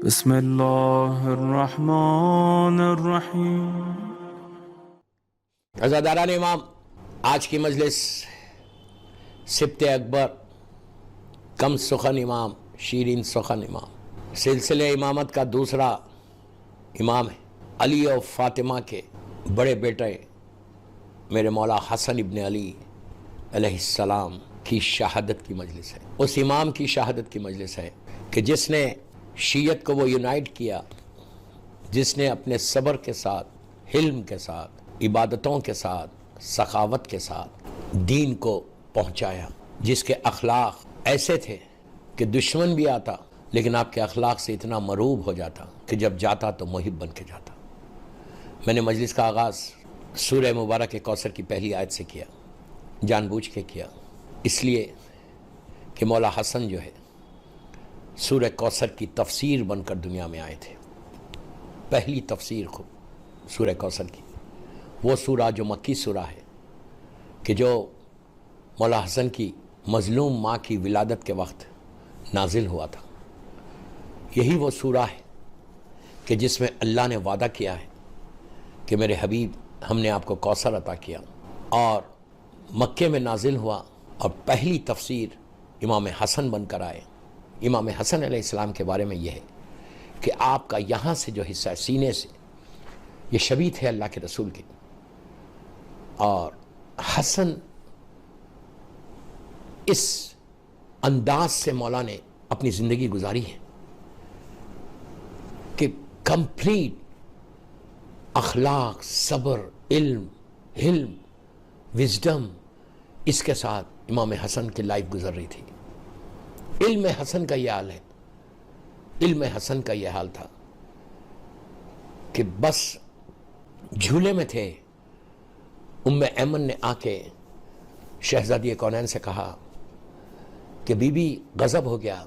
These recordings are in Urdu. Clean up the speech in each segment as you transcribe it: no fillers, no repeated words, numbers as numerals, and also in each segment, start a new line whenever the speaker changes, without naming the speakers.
بسم اللہ الرحمن الرحیم۔
عزاداران امام، آج کی مجلس سبت اکبر کم سخن امام شیرین سخن امام سلسلہ امامت کا دوسرا امام ہے، علی و فاطمہ کے بڑے بیٹے میرے مولا حسن ابن علی علیہ السلام کی شہادت کی مجلس ہے۔ اس امام کی شہادت کی مجلس ہے کہ جس نے شیعت کو وہ یونائٹ کیا، جس نے اپنے صبر کے ساتھ، حلم کے ساتھ، عبادتوں کے ساتھ، سخاوت کے ساتھ دین کو پہنچایا، جس کے اخلاق ایسے تھے کہ دشمن بھی آتا لیکن آپ کے اخلاق سے اتنا مروب ہو جاتا کہ جب جاتا تو محب بن کے جاتا۔ میں نے مجلس کا آغاز سورہ مبارک کوثر کی پہلی آیت سے کیا، جان بوجھ کے کیا، اس لیے کہ مولا حسن جو ہے سورہ کوثر کی تفسیر بن کر دنیا میں آئے تھے۔ پہلی تفسیر سورہ کوثر کی، وہ سورہ جو مکی سورہ ہے کہ جو مولا حسن کی مظلوم ماں کی ولادت کے وقت نازل ہوا تھا۔ یہی وہ سورہ ہے کہ جس میں اللہ نے وعدہ کیا ہے کہ میرے حبیب ہم نے آپ کو کوثر عطا کیا، اور مکے میں نازل ہوا اور پہلی تفسیر امام حسن بن کر آئے۔ امام حسن علیہ السلام کے بارے میں یہ ہے کہ آپ کا یہاں سے جو حصہ ہے، سینے سے، یہ شبیہ تھے اللہ کے رسول کے، اور حسن اس انداز سے مولا نے اپنی زندگی گزاری ہے کہ کمپلیٹ اخلاق، صبر، علم، حلم، وزڈم، اس کے ساتھ امام حسن کی لائف گزر رہی تھی۔ علم حسن کا یہ حال ہے، علم حسن کا یہ حال تھا کہ بس جھولے میں تھے، ام ایمن نے آ کے شہزادی کونین سے کہا کہ بی بی غضب ہو گیا،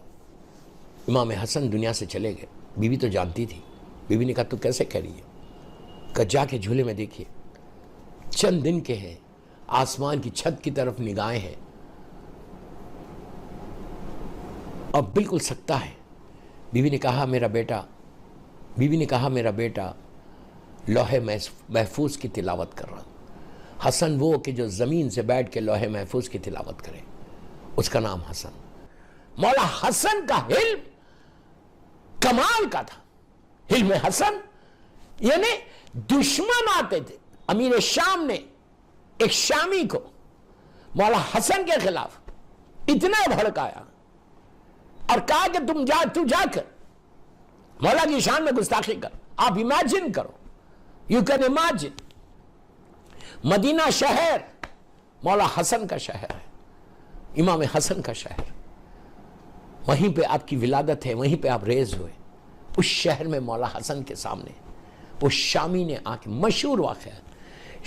امام حسن دنیا سے چلے گئے۔ بی بی تو جانتی تھی۔ بی بی نے کہا تو کیسے کہہ رہی ہے؟ کہ جا کے جھولے میں دیکھیے، چند دن کے ہیں، آسمان کی چھت کی طرف نگاہیں ہیں اور بالکل سکتا ہے۔ بی بی نے کہا میرا بیٹا لوح محفوظ کی تلاوت کر رہا۔ حسن وہ کہ جو زمین سے بیٹھ کے لوح محفوظ کی تلاوت کرے، اس کا نام حسن۔ مولا حسن کا علم کمال کا تھا۔ علم حسن یعنی دشمن آتے تھے، امیر شام نے ایک شامی کو مولا حسن کے خلاف اتنا بھڑکایا اور کہا کہ تو جا کر مولا کی شان میں گستاخی کر۔ آپ امیجن کرو، یو کین امیجن، مدینہ شہر مولا حسن کا شہر ہے، امام حسن کا شہر، وہیں پہ آپ کی ولادت ہے، وہیں پہ آپ ریز ہوئے۔ اس شہر میں مولا حسن کے سامنے اس شامی نے آ کے، مشہور واقعہ ہے،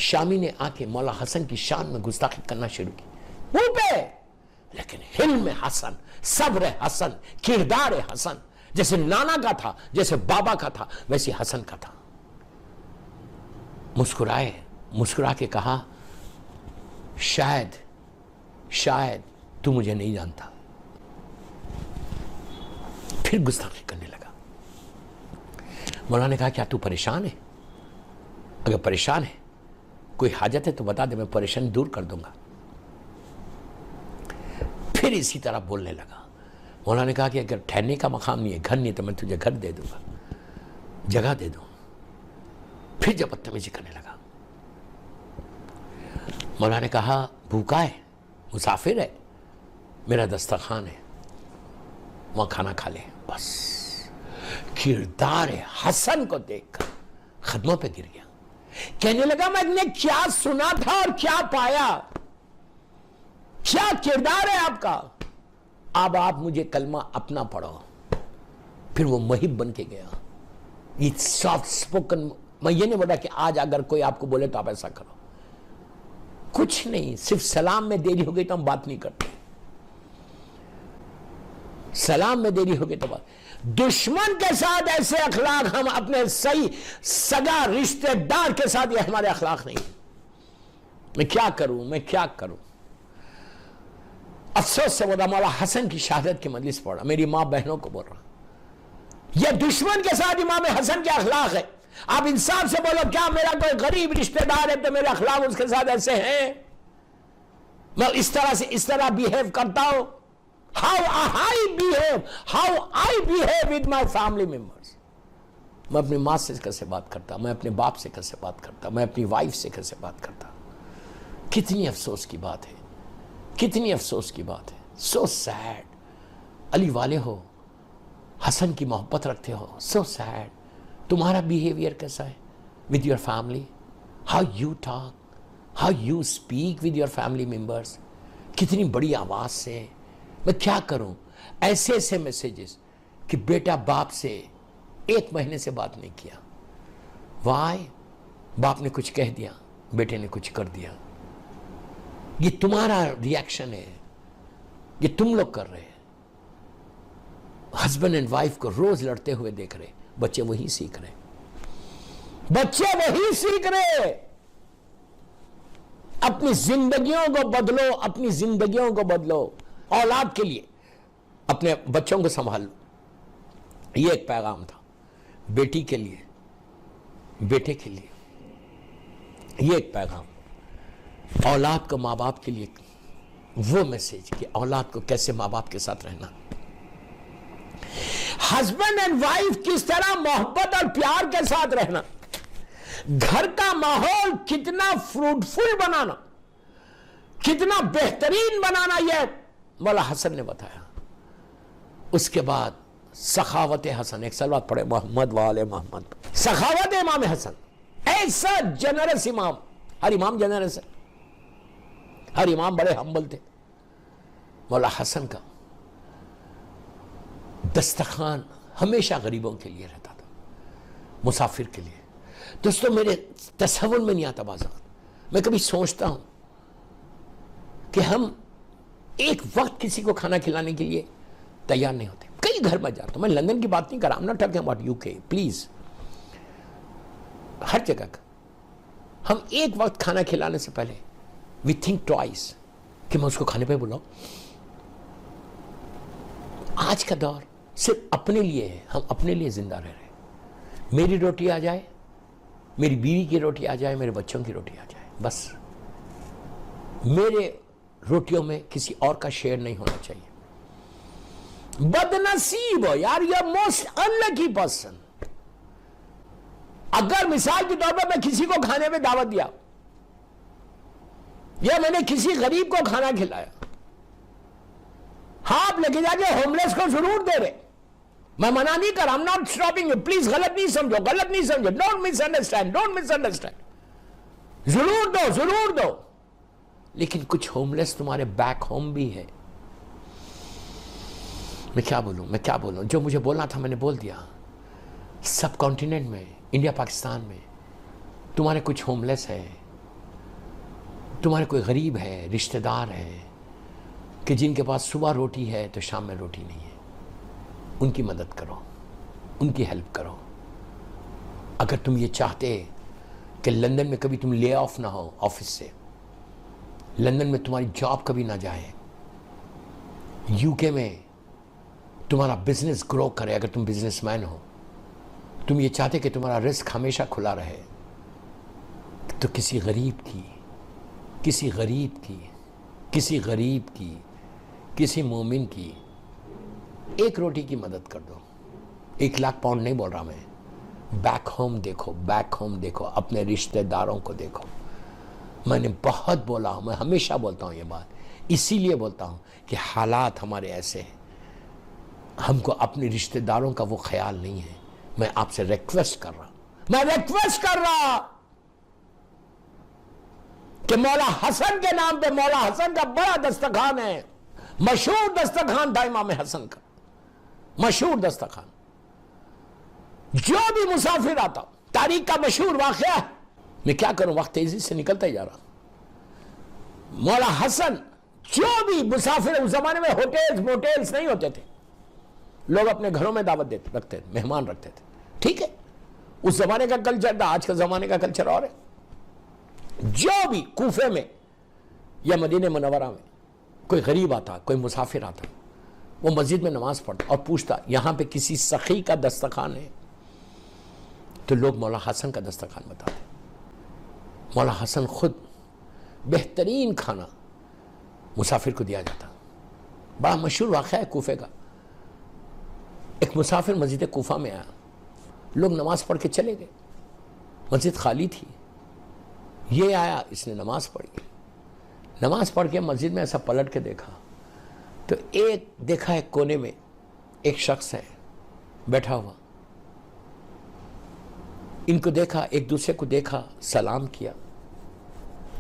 شامی نے آ کے مولا حسن کی شان میں گستاخی کرنا شروع کی وہ پہ۔ لیکن حلم حسن، صبر حسن، کردار حسن، جیسے نانا کا تھا، جیسے بابا کا تھا، ویسے حسن کا تھا۔ مسکرا کے کہا شاید تو مجھے نہیں جانتا۔ پھر گستاخی کرنے لگا۔ مولانا نے کہا کیا تو پریشان ہے؟ اگر پریشان ہے، کوئی حاجت ہے تو بتا دے، میں پریشانی دور کر دوں گا۔ پھر اسی طرح بولنے لگا۔ مولانا نے کہا کہ اگر ٹھہرنے کا مقام نہیں ہے، گھر نہیں، تو میں تجھے گھر دے دوں گا، جگہ دے دوں۔ پھر جب بدتمیزی کرنے لگا، مولانا نے کہا بھوکا ہے، مسافر ہے، میرا دسترخوان ہے، وہاں کھانا کھا لے۔ بس کردار حسن کو دیکھ کر قدموں پہ گر گیا، کہنے لگا میں نے کیا سنا تھا اور کیا پایا، کیا کردار ہے آپ کا، اب آپ مجھے کلمہ اپنا پڑھو۔ پھر وہ محب بن کے گیا۔ یہ سافٹ سپوکن، میں یہ نہیں بولا کہ آج اگر کوئی آپ کو بولے تو آپ ایسا کرو، کچھ نہیں، صرف سلام میں دیری ہو گئی تو ہم بات نہیں کرتے، سلام میں دیری ہو گئی تو بات۔ دشمن کے ساتھ ایسے اخلاق، ہم اپنے صحیح سگا رشتہ دار کے ساتھ یہ ہمارے اخلاق نہیں۔ میں کیا کروں؟ افسوس سے وہ مولا حسن کی شہادت کی مجلس پڑھا، میری ماں بہنوں کو بول رہا، یہ دشمن کے ساتھ امام حسن کے اخلاق ہے. آپ انصاف سے بولو, کیا میرا کوئی غریب رشتہ دار ہے تو میرے اخلاق اس کے ساتھ ایسے ہیں؟ میں اس طرح بیہیو کرتا ہوں. How I behave with my family members. میں اپنی ماں سے کیسے بات کرتا, میں اپنے باپ سے کیسے بات کرتا, میں اپنی وائف سے کیسے بات کرتا. کتنی افسوس کی بات ہے, کتنی افسوس کی بات ہے. So sad. علی والے ہو, حسن کی محبت رکھتے ہو, so sad. تمہارا بیہیویئر کیسا ہے with your family? How you talk, how you speak with your family members. کتنی بڑی آواز سے. میں کیا کروں ایسے ایسے میسیجز کہ بیٹا باپ سے 1 مہینے سے بات نہیں کیا. Why? باپ نے کچھ کہہ دیا, بیٹے نے کچھ کر دیا. یہ تمہارا ریاکشن ہے, یہ تم لوگ کر رہے ہیں. ہسبینڈ اینڈ وائف کو روز لڑتے ہوئے دیکھ رہے, بچے وہی سیکھ رہے, بچے وہی سیکھ رہے. اپنی زندگیوں کو بدلو, اپنی زندگیوں کو بدلو. اولاد کے لیے اپنے بچوں کو سنبھال لو. یہ ایک پیغام تھا بیٹی کے لیے, بیٹے کے لیے. یہ ایک پیغام اولاد کو ماں باپ کے لیے, وہ میسج کہ اولاد کو کیسے ماں باپ کے ساتھ رہنا. ہسبینڈ اینڈ وائف کس طرح محبت اور پیار کے ساتھ رہنا. گھر کا ماحول کتنا فروٹفل بنانا, کتنا بہترین بنانا, یہ مولا حسن نے بتایا. اس کے بعد سخاوت حسن. ایک سلوات پڑھے محمد وآل محمد. سخاوت امام حسن, ایسا جنرس امام. ہر امام جنرس ہے, ہر امام بڑے ہمبل تھے. مولا حسن کا دسترخوان ہمیشہ غریبوں کے لیے رہتا تھا, مسافر کے لیے. دوستو میرے تصور میں نہیں آتا بعض وقت. میں کبھی سوچتا ہوں کہ ہم ایک وقت کسی کو کھانا کھلانے کے لیے تیار نہیں ہوتے. کئی گھر میں جاتا ہوں, میں لندن کی بات نہیں کر رہا, I'm not talking about UK, please. ہر جگہ کا ہم ایک وقت کھانا کھلانے سے پہلے we think twice کہ میں اس کو کھانے پہ بلاؤں. آج کا دور صرف اپنے لیے ہے, ہم اپنے لیے زندہ رہ رہے ہیں. میری روٹی آ جائے, میری بیوی کی روٹی آ جائے, میرے بچوں کی روٹی آ جائے, بس. میرے روٹیوں میں کسی اور کا شیئر نہیں ہونا چاہیے. بد نصیب ہو یار, یہ موسٹ انلکی پرسن. اگر مثال کے طور پر میں کسی کو کھانے میں دعوت دیا یا میں نے کسی غریب کو کھانا کھلایا, ہاں آپ لے کے جا کے ہوملیس کو ضرور دے رہے, میں منع نہیں کر رہا, I'm not stopping you, please غلط نہیں سمجھو, غلط نہیں سمجھو, don't misunderstand. ضرور دو, ضرور دو. لیکن کچھ ہوملیس تمہارے بیک ہوم بھی ہے. میں کیا بولوں, جو مجھے بولنا تھا میں نے بول دیا. سب کانٹیننٹ میں, انڈیا پاکستان میں تمہارے کچھ ہوملیس ہے, تمہارے کوئی غریب ہے, رشتہ دار ہے کہ جن کے پاس صبح روٹی ہے تو شام میں روٹی نہیں ہے. ان کی مدد کرو, ان کی ہیلپ کرو. اگر تم یہ چاہتے کہ لندن میں کبھی تم لے آف نہ ہو آفس سے, لندن میں تمہاری جاب کبھی نہ جائے, UK میں تمہارا بزنس گرو کرے, اگر تم بزنس مین ہو, تم یہ چاہتے کہ تمہارا رزق ہمیشہ کھلا رہے, تو کسی غریب کی کسی مومن کی ایک روٹی کی مدد کر دو. 1 لاکھ پاؤنڈ نہیں بول رہا میں. بیک ہوم دیکھو, اپنے رشتہ داروں کو دیکھو. میں نے بہت بولا ہوں, میں ہمیشہ بولتا ہوں یہ بات, اسی لیے بولتا ہوں کہ حالات ہمارے ایسے ہیں, ہم کو اپنے رشتہ داروں کا وہ خیال نہیں ہے. میں آپ سے ریکویسٹ کر رہا کہ مولا حسن کے نام پہ, مولا حسن کا بڑا دسترخوان ہے, مشہور دسترخوان تھا امام حسن کا, مشہور دسترخوان. جو بھی مسافر آتا, تاریخ کا مشہور واقعہ ہے. میں کیا کروں, وقت تیزی سے نکلتا ہی جا رہا. مولا حسن جو بھی مسافر, اس زمانے میں ہوٹلز موٹیلز نہیں ہوتے تھے, لوگ اپنے گھروں میں دعوت رکھتے تھے, مہمان رکھتے تھے. ٹھیک ہے, اس زمانے کا کلچر تھا, آج کا زمانے کا کلچر اور ہے. جو بھی کوفے میں یا مدینہ منورہ میں کوئی غریب آتا, کوئی مسافر آتا, وہ مسجد میں نماز پڑھتا اور پوچھتا یہاں پہ کسی سخی کا دسترخوان ہے؟ تو لوگ مولا حسن کا دسترخوان بتاتے. مولا حسن خود بہترین کھانا مسافر کو دیا جاتا. بڑا مشہور واقعہ ہے کوفے کا. ایک مسافر مسجد کوفہ میں آیا, لوگ نماز پڑھ کے چلے گئے, مسجد خالی تھی. یہ آیا, اس نے نماز پڑھی. نماز پڑھ کے مسجد میں ایسا پلٹ کے دیکھا تو دیکھا ایک کونے میں ایک شخص ہے بیٹھا ہوا. ان کو دیکھا, ایک دوسرے کو دیکھا, سلام کیا.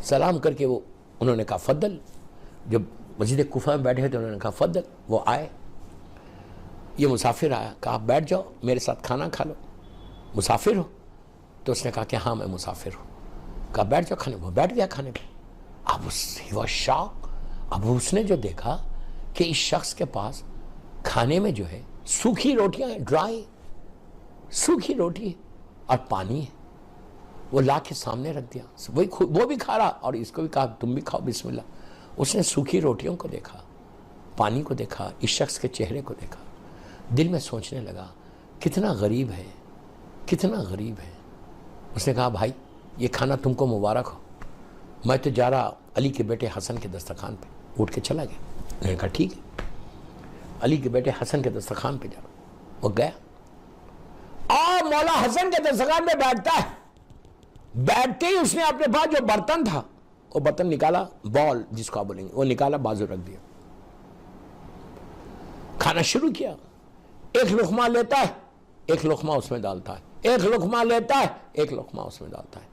سلام کر کے انہوں نے کہا فضل. جب مسجد کوفہ میں بیٹھے تھے انہوں نے کہا فضل. وہ آئے, یہ مسافر آیا, کہا بیٹھ جاؤ میرے ساتھ کھانا کھا لو. مسافر ہو؟ تو اس نے کہا کہ ہاں میں مسافر ہوں. کہا بیٹھ جاؤ کھانے. وہ بیٹھ گیا کھانے پہ. اب شوق. اب اس نے جو دیکھا کہ اس شخص کے پاس کھانے میں جو ہے سوکھی روٹیاں ہیں, ڈرائی سوکھی روٹی ہے اور پانی ہے. وہ لا کے سامنے رکھ دیا. وہ بھی کھا رہا اور اس کو بھی کہا تم بھی کھاؤ بسم اللہ. اس نے سوکھی روٹیوں کو دیکھا, پانی کو دیکھا, اس شخص کے چہرے کو دیکھا. دل میں سوچنے لگا کتنا غریب ہے, کتنا غریب ہے. اس نے کہا بھائی یہ کھانا تم کو مبارک ہو, میں تو جا رہا علی کے بیٹے حسن کے دسترخوان پہ. اٹھ کے چلا گیا. انہوں نے کہا ٹھیک ہے, علی کے بیٹے حسن کے دسترخوان پہ جا رہا. وہ گیا اور مولا حسن کے دسترخوان پہ بیٹھتا ہے. بیٹھتے ہی اس نے اپنے پاس جو برتن تھا وہ برتن نکالا, بال جس کو آپ بولیں گے, وہ نکالا, بازو رکھ دیا. کھانا شروع کیا. ایک لقمہ لیتا ہے, ایک لقمہ اس میں ڈالتا ہے, ایک لقمہ لیتا ہے, ایک لقمہ اس میں ڈالتا ہے.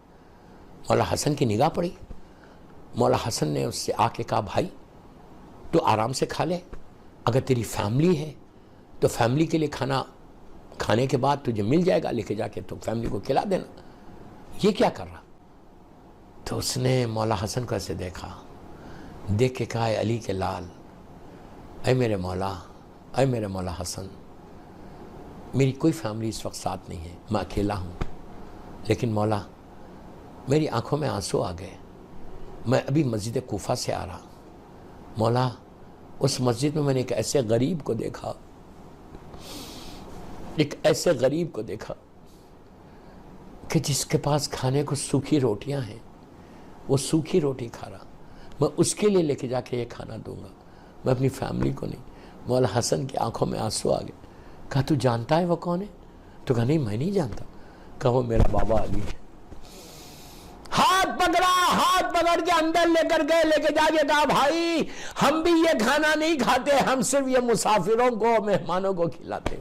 مولا حسن کی نگاہ پڑی. مولا حسن نے اس سے آ کے کہا بھائی تو آرام سے کھا لے, اگر تیری فیملی ہے تو فیملی کے لیے کھانا کھانے کے بعد تجھے مل جائے گا, لے کے جا کے تو فیملی کو کھلا دینا. یہ کیا کر رہا؟ تو اس نے مولا حسن کو ایسے دیکھا, دیکھ کے کہا اے علی کے لال, اے میرے مولا, اے میرے مولا حسن, میری کوئی فیملی اس وقت ساتھ نہیں ہے, میں اکیلا ہوں, لیکن مولا میری آنکھوں میں آنسو آ گئے. میں ابھی مسجد کوفہ سے آ رہا. مولا اس مسجد میں نے ایک ایسے غریب کو دیکھا, ایک ایسے غریب کو دیکھا کہ جس کے پاس کھانے کو سوکھی روٹیاں ہیں, وہ سوکھی روٹی کھا رہا. میں اس کے لیے لے کے جا کے یہ کھانا دوں گا, میں اپنی فیملی کو نہیں. مولا حسن کی آنکھوں میں آنسو آ گئے. کہا تو جانتا ہے وہ کون ہے؟ تو کہا نہیں میں نہیں جانتا. کہا وہ میرا بابا علی ہے. ہاتھ پکڑا, ہاتھ پکڑ کے اندر لے کر گئے, لے کے جا کے کہا بھائی ہم بھی یہ کھانا نہیں کھاتے, ہم صرف یہ مسافروں کو, مہمانوں کو کھلاتے.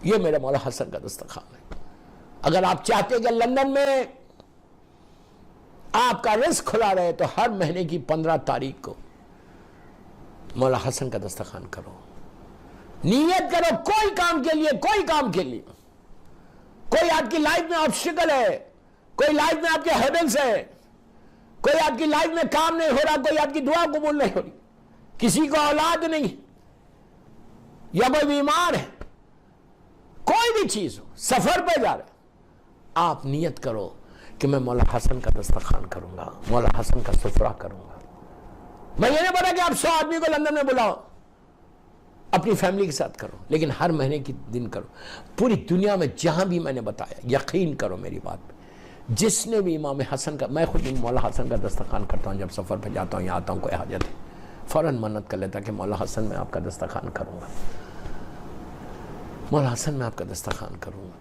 یہ میرے مولا حسن کا دسترخوان ہے. اگر آپ چاہتے کہ لندن میں آپ کا رزق کھلا رہے تو ہر مہینے کی 15 تاریخ کو مولا حسن کا دسترخوان کرو. نیت کرو کوئی کام کے لیے, کوئی کام کے لیے. کوئی آپ کی لائف میں آبسٹیکل ہے, کوئی لائف میں آپ کے ہیڈلز ہے, کوئی آپ کی لائف میں کام نہیں ہو رہا, کوئی آپ کی دعا قبول نہیں ہو رہی, کسی کو اولاد نہیں, یا کوئی بیمار ہے, کوئی بھی چیز ہو, سفر پہ جا رہے, آپ نیت کرو کہ میں مولا حسن کا دسترخوان کروں گا, مولا حسن کا سفرہ کروں گا. میں یہ نہیں بولا کہ آپ 100 آدمی کو لندن میں بلاؤ, اپنی فیملی کے ساتھ کرو, لیکن ہر مہینے کی دن کرو. پوری دنیا میں جہاں بھی میں نے بتایا, یقین کرو میری بات پہ, جس نے بھی امام حسن کا, میں خود مولا حسن کا دسترخوان کرتا ہوں جب سفر پہ جاتا ہوں یا آتا ہوں, کوئی حاجت ہے فوراً منت کر لیتا کہ مولا حسن میں آپ کا دسترخوان کروں گا, مولا حسن میں آپ کا دسترخوان کروں گا.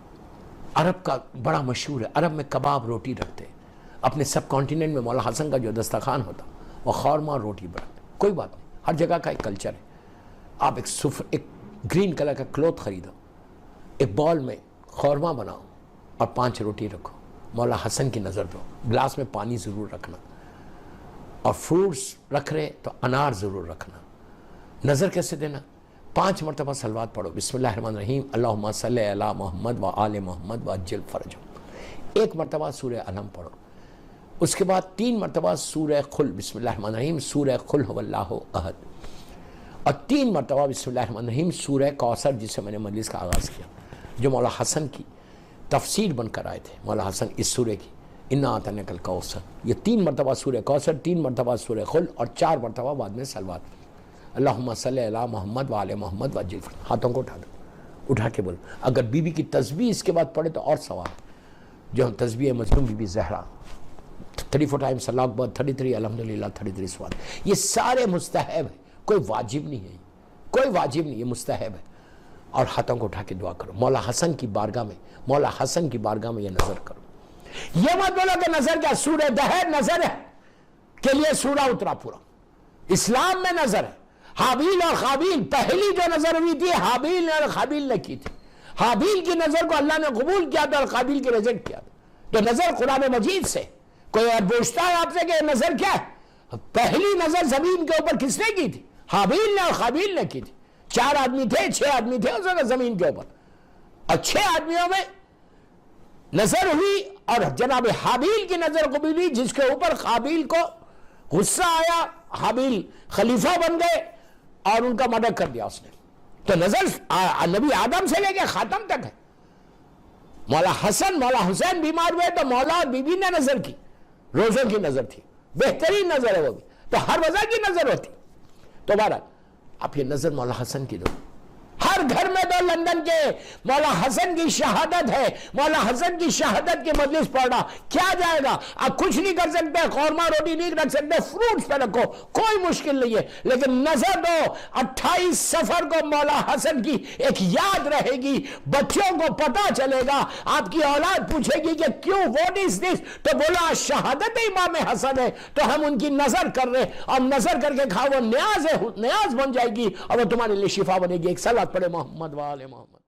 عرب کا بڑا مشہور ہے, عرب میں کباب روٹی رکھتے, اپنے سب کانٹیننٹ میں مولا حسن کا جو دسترخوان ہوتا وہ خورما روٹی برکتے. کوئی بات نہیں, ہر جگہ کا ایک کلچر ہے. آپ ایک گرین کلر کا کلوتھ خریدو, ایک بال میں خورما بناؤ اور 5 روٹی رکھو, مولا حسن کی نظر دو. گلاس میں پانی ضرور رکھنا, اور فروٹس رکھ رہے تو انار ضرور رکھنا. نظر کیسے دینا؟ 5 مرتبہ صلوات پڑھو, بسم اللہ الرحمن الرحیم, اللہم صلی علی محمد و آل محمد و عجل فرجہم. 1 مرتبہ سورہ علم پڑھو, اس کے بعد 3 مرتبہ سورہ قل, بسم اللہ الرحمن الرحیم, سورہ قل هو اللہ احد, اور 3 مرتبہ بسم اللہ الرحمن الرحیم سورہ کوثر, جس سے میں نے مجلس کا آغاز کیا, جو مولا حسن کی تفسیر بن کر آئے تھے. مولا حسن اس سورہ کی انا اعطیناک الکوثر, یہ 3 مرتبہ سورہ کوثر, 3 مرتبہ سورہ قل, اور 4 مرتبہ بعد میں صلوات. اللہم صلی علی محمد وعلی محمد وعجل فرج. ہاتھوں کو اٹھا کے بول. اگر بی بی کی تسبیح اس کے بعد پڑھے تو اور ثواب. جو ہم تسبیح مظلوم بی بی زہرا 34 ٹائمس اللہ اکبر، 33 الحمدللہ، 33 سبحان، یہ سارے مستحب ہے، کوئی واجب نہیں ہے، کوئی واجب نہیں، یہ مستحب ہے. اور ہاتھوں کو اٹھا کے دعا کرو. مولا حسن کی بارگاہ میں یہ نظر کرو. یہ مت بولو کہ نظر کیا، سورہ دہر نظر ہے کے لیے سورہ اترا پورا. اسلام میں نظر ہے. حابیل اور قابیل، پہلی جو نظر ہوئی تھی حابیل نے اور قابیل نے کی تھی. حابیل کی نظر کو اللہ نے قبول کیا تھا اور قابیل کی ریجیکٹ کیا تھا. تو نظر قرآن مجید سے. کوئی اور پوچھتا ہے آپ سے کہ نظر کیا ہے؟ پہلی نظر زمین کے اوپر کس نے کی تھی؟ حابیل نے اور قابیل نے کی تھی. 4 آدمی تھے، 6 آدمی تھے اس وقت زمین کے اوپر، اور 6 آدمیوں میں نظر ہوئی اور جناب حابیل کی نظر قبول ہوئی، جس کے اوپر قابیل کو غصہ آیا. حابیل خلیفہ بن گئے اور ان کا مردر کر دیا اس نے. تو نظر نبی آدم سے لے کے خاتم تک ہے. مولا حسن مولا حسین بیمار ہوئے تو مولا اور بی بی نے نظر کی، روزوں کی نظر تھی، بہترین نظر ہے وہ بھی. تو ہر وجہ کی نظر ہوتی. تو بہرحال آپ یہ نظر مولا حسن کی دو. ہر گھر میں تو لندن کے مولا حسن کی شہادت ہے. مولا حسن کی شہادت کی مجلس پڑھنا کیا جائے گا. آپ کچھ نہیں کر سکتے، قورمہ روٹی نہیں رکھ سکتے، فروٹس پہ رکھو، کوئی مشکل نہیں ہے، لیکن نظر دو. 28 سفر کو مولا حسن کی ایک یاد رہے گی. بچوں کو پتا چلے گا، آپ کی اولاد پوچھے گی کہ کیوں، واٹ از دس؟ تو بولا شہادت امام حسن ہے تو ہم ان کی نظر کر رہے، اور نظر کر کے کھاؤ، وہ نیاز بن جائے گی اور وہ تمہارے لیے شفا بنے گی. ایک صلوات پڑھے محمد وآل محمد.